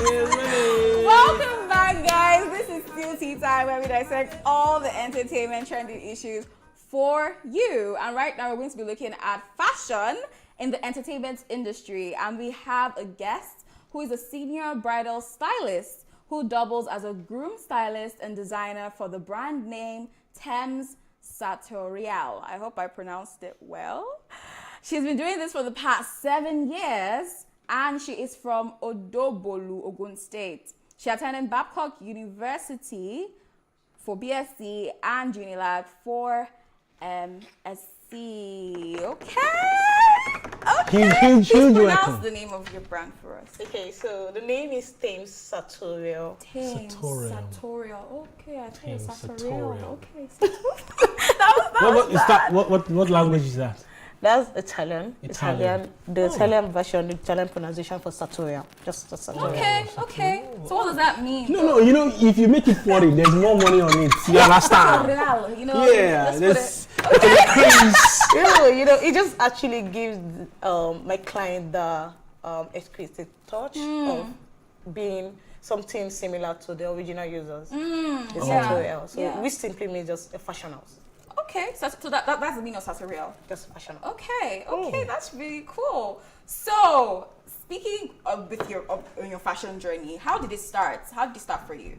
Welcome back, guys. This is still Tea Time, where we dissect all the entertainment trending issues for you. And right now, we're going to be looking at fashion in the entertainment industry. And we have a guest who is a senior bridal stylist who doubles as a groom stylist and designer for the brand name Thames Sartorial. I hope I pronounced it well. She's been doing this for the past 7 years, and she is from Odobolu, Ogun State. She attended Babcock University for BSc and Unilag for MSc. Okay. Please pronounce the name of your brand for us. Okay, so the name is Thames Sartorial. Thames Sartorial. Okay, I think it's Sartorial. Okay. What language is that? That's Italian. The Italian version, the Italian pronunciation for Sartorial. Just the Sartorial. Okay. So what does that mean? No, if you make it foreign, there's more money on it. You understand? Yeah, there's it just actually gives my client the exquisite touch of being something similar to the original users. Sartorial. So which simply means just a fashion house. Okay, so that's the meaning of Sartorial. Just fashion. Okay, that's really cool. So, speaking of your fashion journey, how did it start? How did it start for you?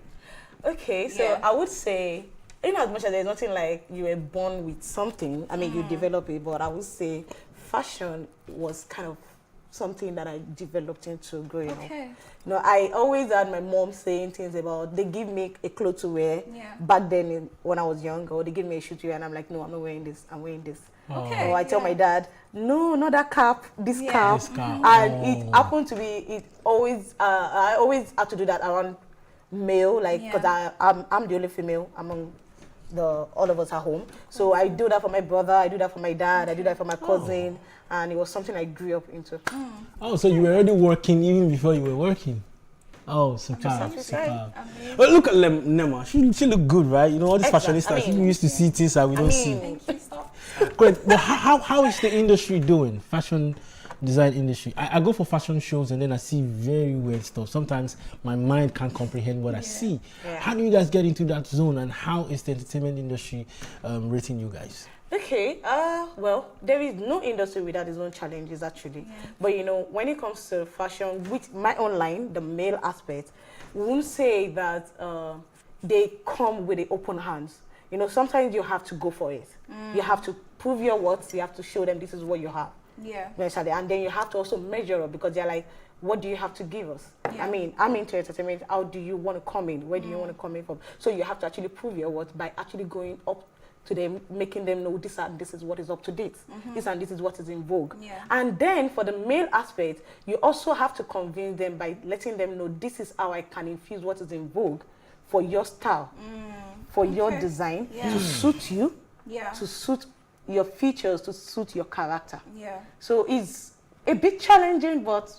Okay, so I would say, in as much as there's nothing like you were born with something, I mean, you develop it, but I would say fashion was kind of something that I developed into growing up. I always had my mom saying things about, they give me a clothes to wear back then when I was young, or they give me a shoe to wear, and I'm like, no, I'm not wearing this, I'm wearing this. Or I tell my dad, no, not that cap, this cap. And it happened to be, I always had to do that around male, like, because I'm the only female among all of us at home. So I do that for my brother, I do that for my dad, I do that for my cousin. And it was something I grew up into. Oh, so you were already working even before you were working? Oh, superb. Well, look at Nema. She look good, right? You know, all these fashionistas, we used to see things that we don't see. Great. But how is the industry doing? Fashion design industry. I go for fashion shows and then I see very weird stuff. Sometimes my mind can't comprehend what I see. How do you guys get into that zone, and how is the entertainment industry rating you guys? Okay, well, there is no industry without its own challenges, actually. But, when it comes to fashion, with my own line, the male aspect, we won't say that they come with the open hands. Sometimes you have to go for it. You have to prove your worth. You have to show them this is what you have. And then you have to also measure up, because they're like, what do you have to give us? I mean, I'm into entertainment. How do you want to come in? Where do you want to come in from? So you have to actually prove your worth by actually going up to them, making them know this is what is up to date. This and this is what is in vogue. And then for the male aspect, you also have to convince them by letting them know this is how I can infuse what is in vogue for your style, for your design, to suit you, to suit your features, to suit your character. So it's a bit challenging, but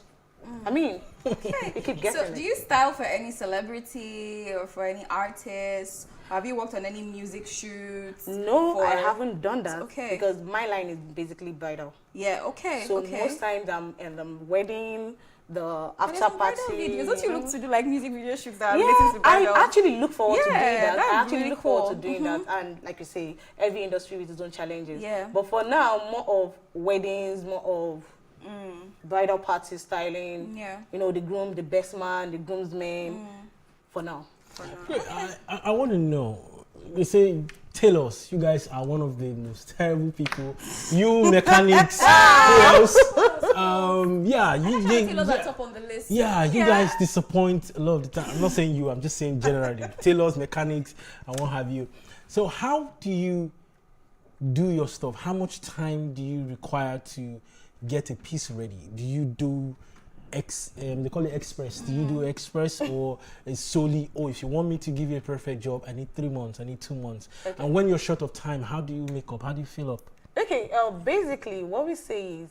I mean, you keep getting it. So do you style for any celebrity or for any artist? Have you worked on any music shoots? No, I haven't done that. Because my line is basically bridal. So most times I'm in the wedding, the after party. Don't you look to do like music video shoots that are related to bridal? I actually look forward to doing that. I actually look forward to doing that. And like you say, every industry with its own challenges. But for now, more of weddings, more of bridal party styling. The groom, the best man, the groomsmen. For now. I want to know, they say, tell us, you guys are one of the most terrible people. You mechanics, who else? Tailors are top on the list. You guys disappoint a lot of the time. I'm not saying you, I'm just saying generally. Tailors, mechanics, and what have you. So how do you do your stuff? How much time do you require to get a piece ready? Do you do they call it express. Do you do express, or is solely, if you want me to give you a perfect job, I need 3 months, I need 2 months? And when you're short of time, how do you make up? How do you fill up? Okay, basically what we say is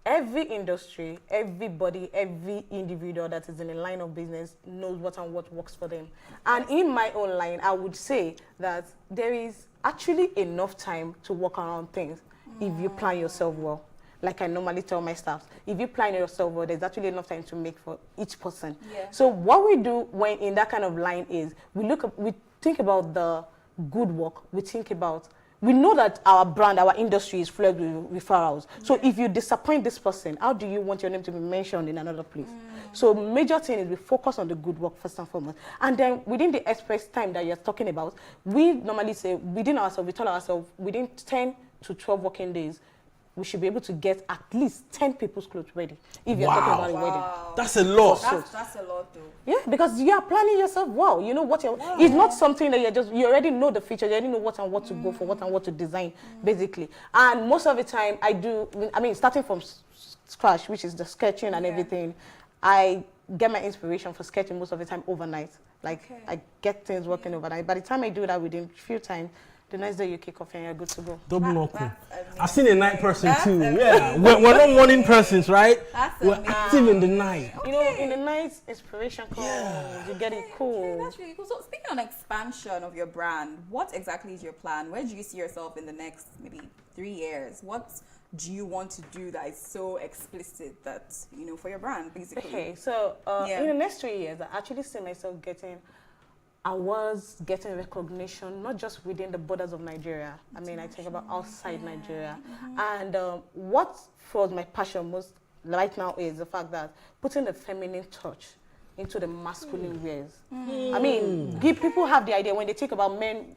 every industry, everybody, every individual that is in a line of business knows what works for them. And in my own line, I would say that there is actually enough time to work around things if you plan yourself well. like I normally tell my staff, if you plan yourself well, there's actually enough time to make for each person. Yeah. So what we do when in that kind of line is we think about the good work. We know that our brand, our industry is filled with referrals. So if you disappoint this person, how do you want your name to be mentioned in another place? So major thing is we focus on the good work first and foremost. And then within the express time that you're talking about, we normally say within ourselves, we tell ourselves within 10 to 12 working days, we should be able to get at least 10 people's clothes ready. If you're talking about a wedding. That's a lot. That's a lot though. Yeah, because you are planning yourself well. You know what you're, it's not something that you already know the features, you already know what and what to go for, what and what to design, basically. And most of the time starting from scratch, which is the sketching and everything, I get my inspiration for sketching most of the time overnight. I get things working overnight. By the time I do that within a few time, the next day you kick off and you're good to go. Double knuckle. I've seen a night person too. Yeah, we're not morning persons, right? We're active in the night. You know, in the night, inspiration comes. You get it cool. Okay, that's really cool. So speaking on expansion of your brand, what exactly is your plan? Where do you see yourself in the next maybe 3 years? What do you want to do that is so explicit that, for your brand, basically? Okay, so in the next 3 years, I actually see myself getting recognition, not just within the borders of Nigeria. I think about outside Nigeria. And what was my passion most right now is the fact that putting the feminine touch into the masculine wears. People have the idea when they think about men,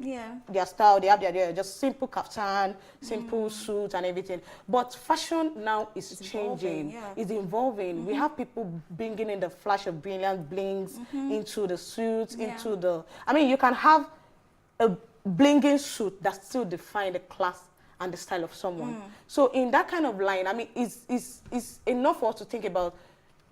their style, they have the idea just simple kaftan, simple suit and everything. But fashion now is changing, it's evolving. We have people bringing in the flash of brilliant blings into the suits, into the... you can have a blinging suit that still define the class and the style of someone. So in that kind of line, it's enough for us to think about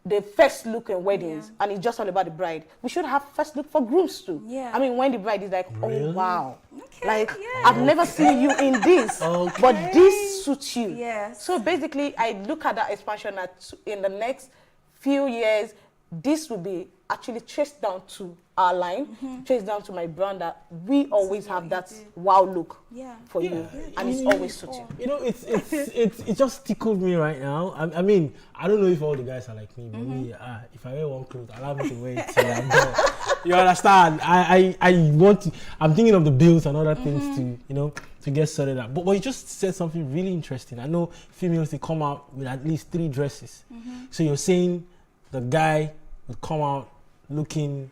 the first look in weddings, and it's just all about the bride. We should have first look for grooms too. When the bride is like, oh wow, I've never seen you in this, but this suits you. So basically, I look at that expansion that in the next few years, this will be actually traced down to our line, traced down to my brand, that we always have that wow look for you, and it's always suits you. It just tickled me right now. I don't know if all the guys are like me, but me, if I wear one clothes, allow me to wear it till I'm done. You understand? I'm thinking of the bills and other things to get sorted out. But you just said something really interesting. I know females, they come out with at least 3 dresses. So you're saying the guy would come out looking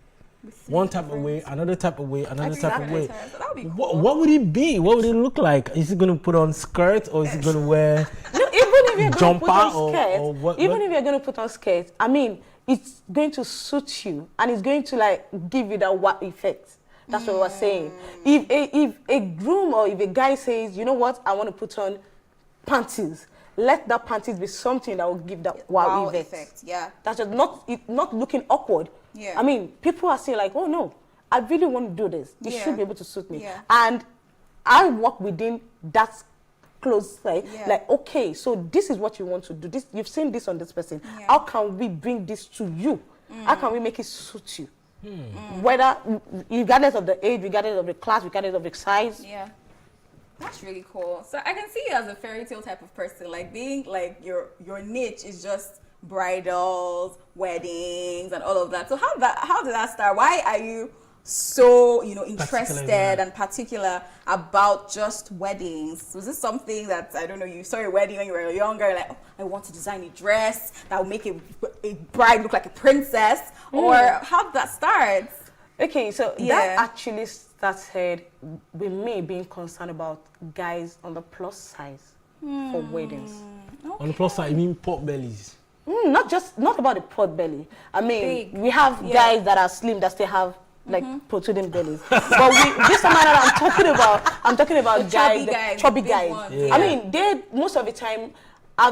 one type of way, another type of way, another type of way. What would it be? What would it look like? Is he going to put on skirt, or is he going to wear jumper or what? Even if you're going to put on skirt, it's going to suit you, and it's going to give you that wow effect. That's what we're saying. If a groom or if a guy says, you know what, I want to put on panties, let that panties be something that will give that wow effect. That's just not looking awkward. People are saying like, oh no, I really want to do this. It should be able to suit me. And I work within that close okay, so this is what you want to do. This, you've seen this on this person. How can we bring this to you? How can we make it suit you? Whether, regardless of the age, regardless of the class, regardless of the size. That's really cool. So I can see you as a fairy tale type of person, being your niche is just bridals, weddings, and all of that. So how did that start? Why are you so interested and particular about just weddings? Was this something that, I don't know, you saw your wedding when you were younger, like, oh, I want to design a dress that will make a bride look like a princess, or how did that start? Okay, so that actually started with me being concerned about guys on the plus size for weddings. On the plus side, you mean pot bellies? Not about the pot belly. We have guys that are slim that still have protruding bellies. But this time around, I'm talking about guys, chubby guys. They most of the time I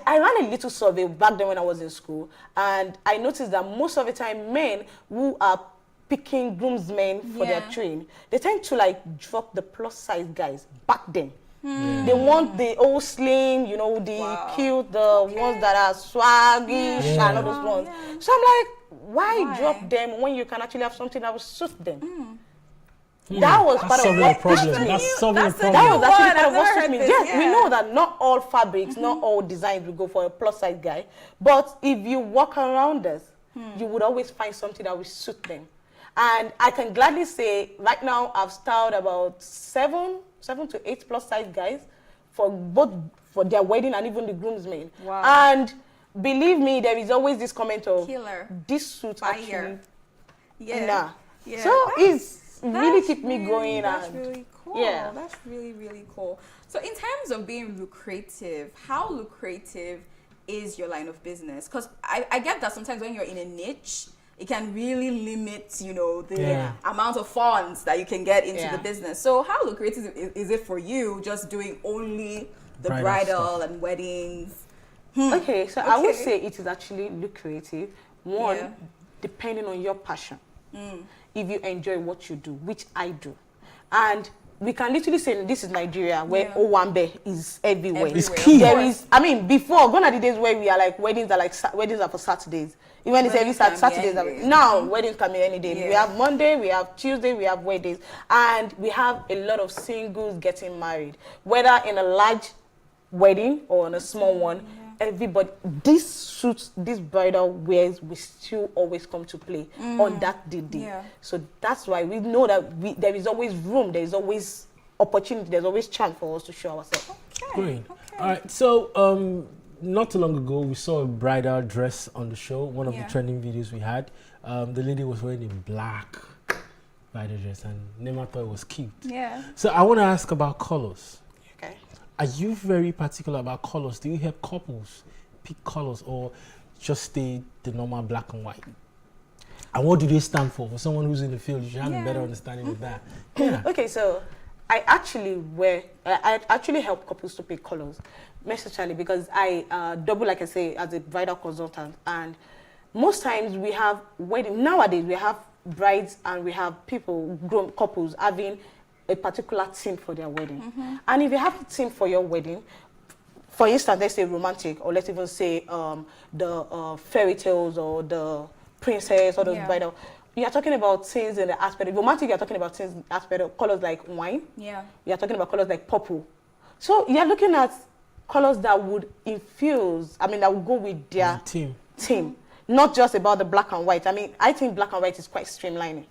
ran a little survey back then when I was in school, and I noticed that most of the time men who are picking groomsmen for their train, they tend to drop the plus size guys back then. They want the old slim, the cute, the ones that are swaggish and all those ones. So I'm like, why drop them when you can actually have something that will suit them? That was That's part of solving what a problem. That's That's solving a the problem. that was new actually one. part of I've what never suits heard me. this, Yes, we yeah. know that not all fabrics, not all designs will go for a plus size guy. But if you walk around us, you would always find something that will suit them. And I can gladly say, right now, I've styled about seven to 8 plus size guys for both for their wedding and even the groomsmen. Wow. And believe me, there is always this comment of Killer. this suit Fire. actually. Yeah. Nah. Yeah. So it's really That's keep me going. That's And really cool. yeah. That's really, really cool. So in terms of being lucrative, how lucrative is your line of business? Because I get that sometimes when you're in a niche, it can really limit, the amount of funds that you can get into the business. So how lucrative is it for you just doing only the bridal and weddings? Okay, so I would say it is actually lucrative. One, depending on your passion. If you enjoy what you do, which I do. And we can literally say this is Nigeria where Owambe is everywhere. It's key. There is, before, gone are the days where we are like weddings are for Saturdays. Even it's every Saturdays. Now, weddings can be any day. Yeah. We have Monday, we have Tuesday, we have weddings. And we have a lot of singles getting married. Whether in a large wedding or on a small one, everybody, these suits, these bridal wears will still always come to play on that day. Yeah. So that's why we know that there is always room, there is always opportunity, there's always chance for us to show ourselves. Great. All right. So, not too long ago, we saw a bridal dress on the show, one of the trending videos we had. The lady was wearing a black bridal dress, and Nema thought it was cute. Yeah. So, I want to ask about colors. Okay. Are you very particular about colors? Do you help couples pick colors or just stay the normal black and white? And what do they stand for? For someone who's in the field, you should have a better understanding of that. Yeah. Okay, so I actually help couples to pick colors, especially because I double, like I say, as a bridal consultant. And most times we have nowadays we have brides and we have grown couples having a particular theme for their wedding. And if you have a theme for your wedding, for instance, let's say romantic, or let's even say the fairy tales or the princess or the bridal, you're talking about things in the aspect of romantic, you're talking about things in the aspect of colors like wine. Yeah. You're talking about colors like purple. So you're looking at colors that would infuse, that would go with their theme. Not just about the black and white. I think black and white is quite streamlining.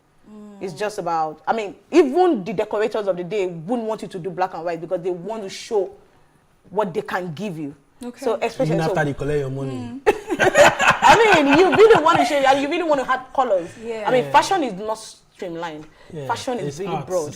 It's just about, even the decorators of the day wouldn't want you to do black and white because they want to show what they can give you. Okay. So especially even after they collect your money. You really want to show you, and you really want to have colors. Yeah. Fashion is not streamlined. Yeah. Fashion is really broad.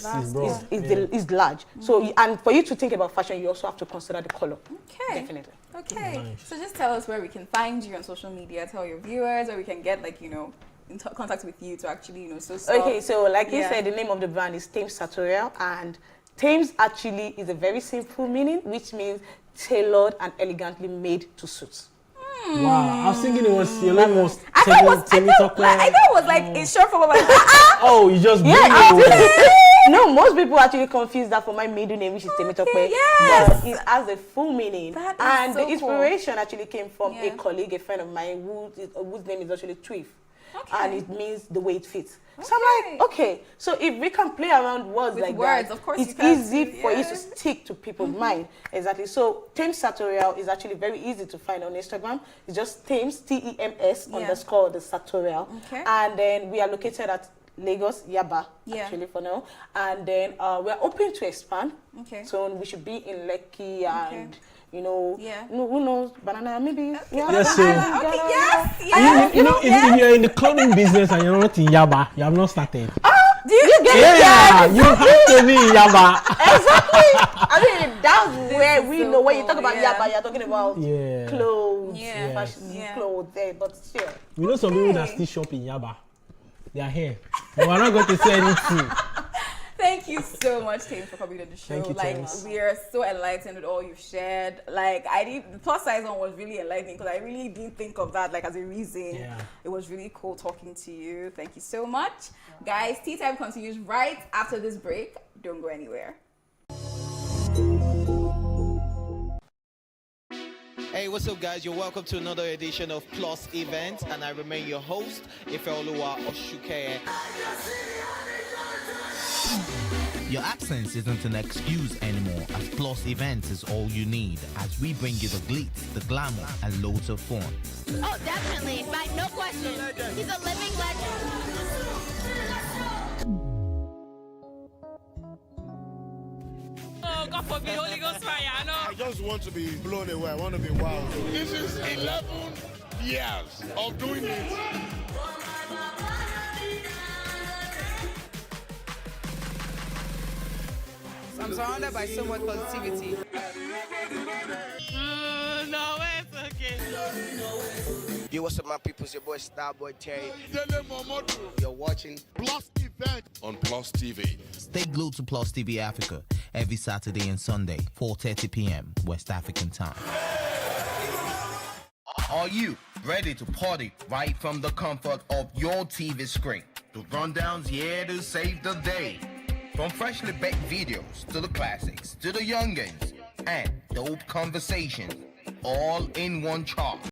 It's large. So, and for you to think about fashion, you also have to consider the color. Okay. Definitely. Okay. Nice. So just tell us where we can find you on social media. Tell your viewers where we can get in contact with you to actually Okay, so like you said, the name of the brand is Thames Sartorial, and Thames actually is a very simple meaning, which means tailored and elegantly made to suit. Wow, I was thinking it was your name was I thought it was like in short form. Like, oh, you just No, most people actually confuse that for my middle name, which is Temitope. Yes. But it has a full meaning. And so the inspiration actually came from a colleague, a friend of mine, whose name is actually Twiff. And it means the way it fits. So I'm like, okay, so if we can play around words with like words, that, of course it's easy for it to stick to people's mind. Exactly. So Thames Sartorial is actually very easy to find on Instagram. It's just Thames, T-E-M-S _ the Sartorial. Okay. And then we are located at Lagos, Yaba, actually for now. And then we're open to expand. Okay. So we should be in Lekki and who knows, banana maybe. Yes, if you're in the clothing business and you're not in Yaba, you have not started. Do you get it? Yeah, you have to be in Yaba. Exactly. That's where we know when you talk about Yaba, you're talking about clothes, fashion, clothes there, but still. We know some people that still shop in Yaba. They are here. But we're not going to say anything. Thank you so much, Thames, for coming on the show. Thank you, we are so enlightened with all you've shared. The plus size one was really enlightening because I really didn't think of that as a reason. Yeah. It was really cool talking to you. Thank you so much. Guys, Tea Time continues right after this break. Don't go anywhere. Hey, what's up, guys? You're welcome to another edition of Plus Event, and I remain your host, Ifeoluwa Oshukeye. Your absence isn't an excuse anymore, as Plus Events is all you need, as we bring you the glitz, the glamour, and loads of fun. Oh, definitely. Like, no question. He's a living legend. Oh, God forbid, Holy Ghost fire, I know. I just want to be blown away. I want to be wild. This is 11 years of doing it. I'm surrounded by so much positivity. No, it's okay. Yo, what's up, my people? It's your boy Starboy Terry. You're watching Plus Event on Plus TV. Stay glued to PlusTvAfrica every Saturday and Sunday, 4:30 p.m. West African time. Are you ready to party right from the comfort of your TV screen? The rundown's here to save the day. From freshly baked videos to the classics to the youngins and dope conversations, all in one chart.